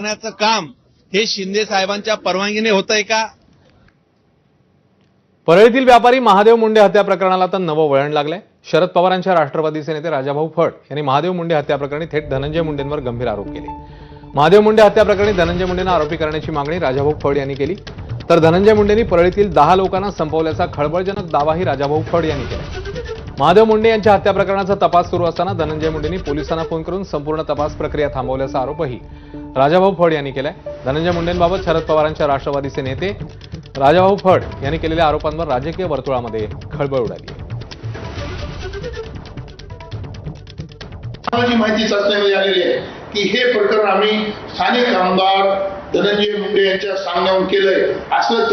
करण्याचं काम हे शिंदे साहेबांच्या परवानगीने होतंय का? परळीतील व्यापारी महादेव मुंडे हत्या प्रकरणाला तर नवं वळण लागलंय. शरद पवारांच्या राष्ट्रवादीचे नेते राजाभाऊ फड यांनी महादेव मुंडे हत्या प्रकरणी थेट धनंजय मुंडेंवर गंभीर आरोप केले. महादेव मुंडे हत्या प्रकरणी धनंजय मुंडेंना आरोपी करण्याची मागणी राजाभाऊ फड यांनी केली, तर धनंजय मुंडेंनी परळीतील 10 लोकांना संपवल्याचा खळबळजनक दावाही राजाभाऊ फड यांनी केला. महादेव मुंडे यांच्या हत्या प्रकरणाचा तपास सुरू असताना धनंजय मुंडेंनी पोलिसांना फोन करून संपूर्ण तपास प्रक्रिया थांबवल्याचा आरोपही राजाभाऊ फड यांनी केलाय. धनंजय मुंडेंबाबत शरद पवारांच्या राष्ट्रवादीचे नेते राजाभाऊ फड यांनी केलेल्या आरोपांवर राजकीय वर्तुळामध्ये खळबळ उडाली. आम्हाला माहिती चाचणीमध्ये आलेली आहे की हे प्रकरण आम्ही स्थानिक आमदार धनंजय मुंडे यांच्या सांगण्यावरून केलंय असं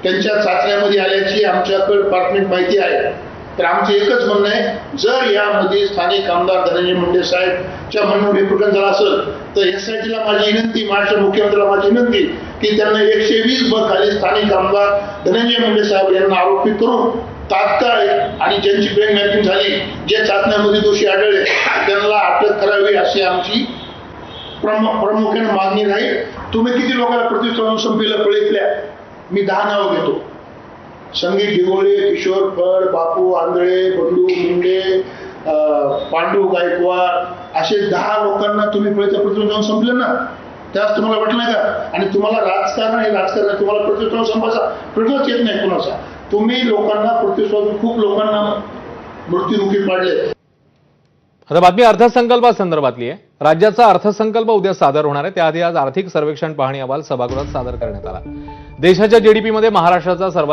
त्यांच्या चाचण्यामध्ये आल्याची आमच्याकडे प्राथमिक माहिती आहे. तर आमचं एकच म्हणणं आहे, जर यामध्ये स्थानिक आमदार धनंजय मुंडे साहेबच्या म्हणून हे प्रकरण झालं असेल तर एसआयटीला माझी विनंती, महाराष्ट्र मुख्यमंत्र्याला माझी विनंती की त्यांना 120 खाली स्थानिक आमदार धनंजय मुंडे साहेब यांना आरोपी करून तात्काळ आणि ज्यांची ब्रेन मॅपिंग झाली, जे चाचण्यामध्ये दोषी आढळले त्यांना अटक करावी अशी आमची प्रामुख्याने मागणी राहील. तुम्ही किती लोकांना प्रतिष्ठान संपलेलं कळीतल्या मी 10 नावं घेतो. संगीत ढिगोळे, किशोर फड, बापू आंधळे, बंडू मुंडे, पांडू गायकवाड असे 10 लोकांना तुम्ही प्रतिष्ठान संपले ना, त्याच तुम्हाला वाटलं नाही का? आणि तुम्हाला राजकारण तुम्हाला प्रतिष्ठान संपायचा प्रश्नच येत नाही कोणाचा. तुम्ही लोकांना प्रतिष्ठान खूप लोकांना मृत्युमुखी पाडले. आता बातमी अर्थसंकल्पासंदर्भातली आहे. राज्याचा अर्थसंकल्प उद्या सादर होणार आहे. त्याआधी आज आर्थिक सर्वेक्षण पाहणी अहवाल सभागृहात सादर करण्यात आला. देशाच्या जीडीपीमध्ये महाराष्ट्राचा सर्वाधिक